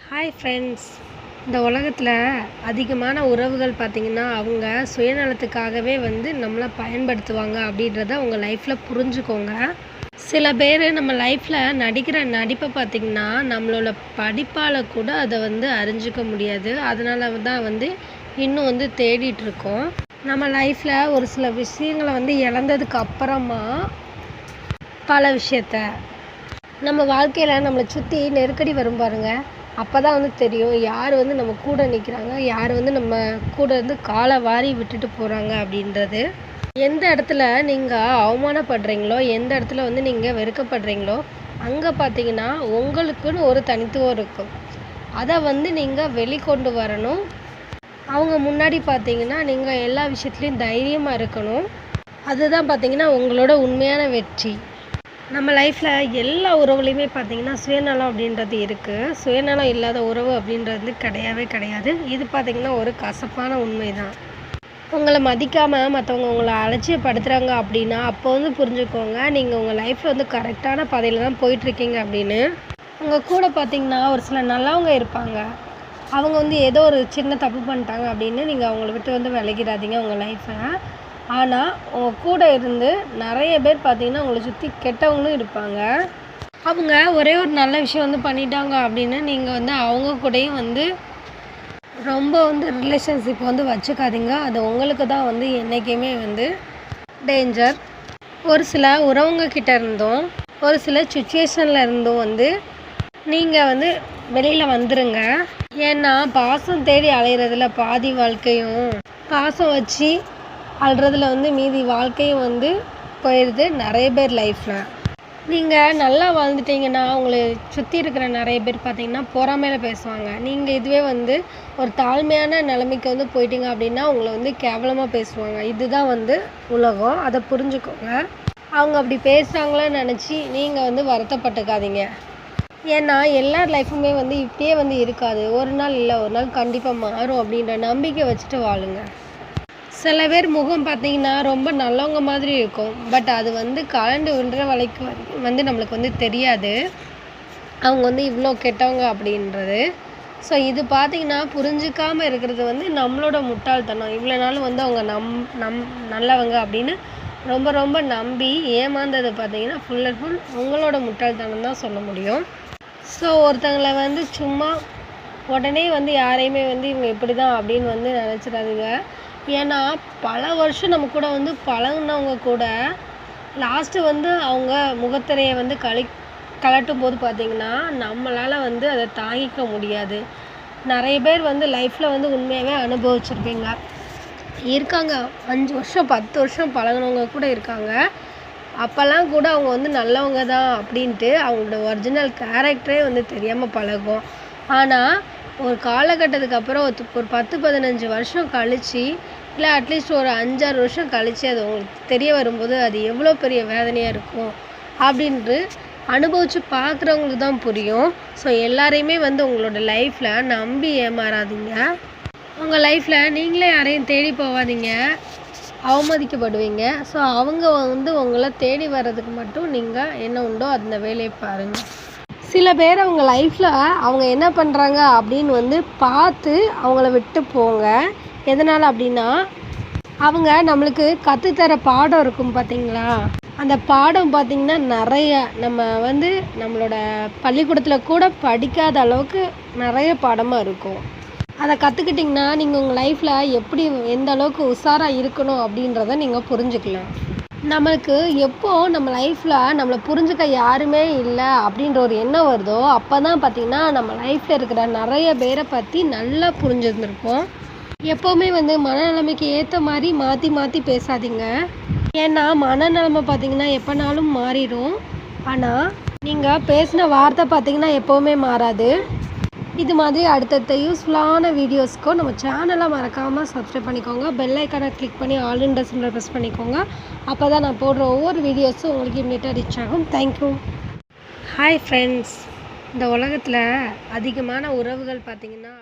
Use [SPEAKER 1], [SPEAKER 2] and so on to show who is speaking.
[SPEAKER 1] Hi friends. இந்த உலகத்தில் அதிகமான உறவுகள் பார்த்திங்கன்னா அவங்க சுயநலத்துக்காகவே நம்மளை பயன்படுத்துவாங்க அப்படின்றத உங்கள் லைஃப்பில் புரிஞ்சுக்கோங்க. சில பேர் நம்ம லைஃப்பில் நடிக்கிற நடிப்பை பார்த்திங்கன்னா நம்மளோட படிப்பால் கூட அதை அறிஞ்சிக்க முடியாது. அதனால தான் இன்னும் தேடிட்டுருக்கோம். நம்ம லைஃப்பில் ஒரு சில விஷயங்களை இழந்ததுக்கு அப்புறமா பல விஷயத்த நம்ம வாழ்க்கையில் நம்மளை சுற்றி நெருக்கடி வரும் பாருங்கள். அப்போ தான் தெரியும் யார் நம்ம கூட நிற்கிறாங்க, யார் நம்ம கூட காலை வாரி விட்டுட்டு போகிறாங்க அப்படின்றது. எந்த இடத்துல நீங்கள் அவமானப்படுறீங்களோ, எந்த இடத்துல நீங்கள் வெறுக்கப்படுறீங்களோ, அங்கே பார்த்தீங்கன்னா உங்களுக்குன்னு ஒரு தனித்துவம் இருக்கும். அதை நீங்கள் வெளிக்கொண்டு வரணும். அவங்க முன்னாடி பார்த்தீங்கன்னா நீங்கள் எல்லா விஷயத்துலையும் தைரியமாக இருக்கணும். அதுதான் பார்த்தீங்கன்னா உங்களோட உண்மையான வெற்றி. நம்ம லைஃப்பில் எல்லா உறவுலையுமே பார்த்திங்கன்னா சுயநலம் அப்படின்றது இருக்குது. சுயநலம் இல்லாத உறவு அப்படின்றது கிடையாது. இது பார்த்திங்கன்னா ஒரு கசப்பான உண்மை தான். உங்களை மதிக்காமல் மற்றவங்க உங்களை அலட்சியப்படுத்துகிறாங்க அப்படின்னா அப்போ புரிஞ்சுக்கோங்க, நீங்கள் உங்கள் லைஃப்பில் கரெக்டான பாதையில் தான் போயிட்டுருக்கீங்க அப்படின்னு. உங்கள் கூட பார்த்திங்கன்னா ஒரு சில நல்லவங்க இருப்பாங்க. அவங்க ஏதோ ஒரு சின்ன தப்பு பண்ணிட்டாங்க அப்படின்னு நீங்கள் அவங்கள விட்டு விலகிடாதீங்க உங்கள் லைஃப்பை. ஆனால் உங்கள் கூட இருந்து நிறைய பேர் பார்த்திங்கன்னா உங்களை சுற்றி கெட்டவங்களும் இருப்பாங்க. அவங்க ஒரே ஒரு நல்ல விஷயம் பண்ணிட்டாங்க அப்படின்னு நீங்கள் அவங்க கூடயும் ரொம்ப ரிலேஷன்ஷிப் வச்சுக்காதீங்க. அது உங்களுக்கு தான் என்றைக்குமே டேஞ்சர். ஒரு சில உறவுங்க கிட்ட இருந்தும் ஒரு சில சுச்சுவேஷனில் இருந்தும் நீங்கள் வெளியில் வந்துடுங்க. ஏன்னா பாசம் தேடி அலைகிறதுல பாதி வாழ்க்கையும், பாசம் வச்சு அழுறதுல மீதி வாழ்க்கையும் போயிடுது நிறைய பேர் லைஃப்பில். நீங்கள் நல்லா வாழ்ந்துட்டீங்கன்னா உங்களை சுற்றி இருக்கிற நிறைய பேர் பார்த்தீங்கன்னா பொறாமையில் பேசுவாங்க. நீங்கள் இதுவே ஒரு தாழ்மையான நிலைமைக்கு போயிட்டீங்க அப்படின்னா உங்களை கேவலமாக பேசுவாங்க. இதுதான் உலகம். அதை புரிஞ்சுக்கோங்க. அவங்க அப்படி பேசுகிறாங்களன்னு நினச்சி நீங்கள் வருத்தப்பட்டுக்காதீங்க. ஏன்னா எல்லார் லைஃப்புமே இப்படியே இருக்காது. ஒரு நாள் இல்லை ஒரு நாள் கண்டிப்பாக மாறும் அப்படின்ற நம்பிக்கை வச்சுட்டு வாழுங்க. சில பேர் முகம் பார்த்திங்கன்னா ரொம்ப நல்லவங்க மாதிரி இருக்கும். பட் அது கலண்டு விழுற வரைக்கும் நம்மளுக்கு தெரியாது அவங்க இவ்வளோ கெட்டவங்க அப்படின்றது. ஸோ இது பார்த்திங்கன்னா புரிஞ்சிக்காமல் இருக்கிறது நம்மளோட முட்டாள்தனம். இவ்வளோ நாளும் அவங்க நல்லவங்க அப்படின்னு ரொம்ப நம்பி ஏமாந்தது பார்த்திங்கன்னா ஃபுல் அண்ட் ஃபுல் உங்களோட முட்டாள்தனம் தான் சொல்ல முடியும். ஸோ ஒருத்தங்களை சும்மா உடனே யாரையுமே இவங்க இப்படி தான் அப்படின்னு நினச்சிடாதீங்க. ஏன்னா பல வருஷம் நம்ம கூட பழகுனவங்க கூட லாஸ்ட்டு அவங்க முகத்திரையை கலட்டும் போது பார்த்திங்கன்னா நம்மளால் அதை தாங்கிக்க முடியாது. நிறைய பேர் லைஃப்பில் உண்மையாகவே அனுபவிச்சிருப்பீங்க இருக்காங்க. 5 வருஷம் 10 வருஷம் பழகுனவங்க கூட இருக்காங்க. அப்போல்லாம் கூட அவங்க நல்லவங்க தான் அப்படின்ட்டு அவங்களோட ஒரிஜினல் கேரக்டரே தெரியாமல் பழகும். ஆனால் ஒரு காலகட்டத்துக்கு அப்புறம் ஒரு 10-15 வருஷம் கழித்து, இல்லை அட்லீஸ்ட் ஒரு 5-6 வருஷம் கழித்து அது உங்களுக்கு தெரிய வரும்போது அது எவ்வளோ பெரிய வேதனையாக இருக்கும் அப்படின்ட்டு அனுபவித்து பார்க்குறவங்களுக்கு தான் புரியும். ஸோ எல்லாரையுமே உங்களோட லைஃப்பில் நம்பி ஏமாறாதீங்க. உங்கள் லைஃப்பில் நீங்களே யாரையும் தேடி போகாதீங்க, அவமதிக்கப்படுவீங்க. ஸோ அவங்க உங்களை தேடி வர்றதுக்கு மட்டும் நீங்கள் என்ன உண்டோ அந்த வேலையை பாருங்கள். சில பேர் அவங்க லைஃப்பில் அவங்க என்ன பண்ணுறாங்க அப்படின்னு பார்த்து அவங்கள விட்டு போங்க. எதனால் அப்படின்னா அவங்க நம்மளுக்கு கற்றுத்தர பாடம் இருக்கும் பார்த்தீங்களா, அந்த பாடம் பார்த்திங்கன்னா நிறைய நம்ம நம்மளோட பள்ளிக்கூடத்தில் கூட படிக்காத அளவுக்கு நிறைய பாடமாக இருக்கும். அதை கற்றுக்கிட்டிங்கன்னா நீங்கள் உங்கள் லைஃப்பில் எப்படி எந்த அளவுக்கு உஷாராக இருக்கணும் அப்படின்றத நீங்கள் புரிஞ்சுக்கலாம். நம்மளுக்கு எப்போது நம்ம லைஃப்பில் நம்மளை புரிஞ்சுக்க யாருமே இல்லை அப்படின்ற ஒரு எண்ணம் வருதோ அப்போ தான் பார்த்திங்கன்னா நம்ம லைஃப்பில் இருக்கிற நிறைய பேரை பற்றி நல்லா புரிஞ்சுருந்துருப்போம். எப்போவுமே மனநிலைமைக்கு ஏற்ற மாதிரி மாற்றி பேசாதீங்க. ஏன்னா மனநிலைமை பார்த்திங்கன்னா எப்போனாலும் மாறிடும். ஆனால் நீங்கள் பேசின வார்த்தை பார்த்திங்கன்னா எப்போவுமே மாறாது. இது மாதிரி அடுத்தடுத்த யூஸ்ஃபுல்லான வீடியோஸ்க்கும் நம்ம சேனலை மறக்காமல் சப்ஸ்கிரைப் பண்ணிக்கோங்க. பெல் ஐக்கானை கிளிக் பண்ணி ஆல் இன் சிம்பிளை ப்ரெஸ் பண்ணிக்கோங்க. அப்போ தான் நான் போடுற ஒவ்வொரு வீடியோஸும் உங்களுக்கு இம்மிடியேட்டாக ரீச் ஆகும். தேங்க்யூ. Hi friends. இந்த உலகத்தில் அதிகமான உறவுகள் பார்த்திங்கன்னா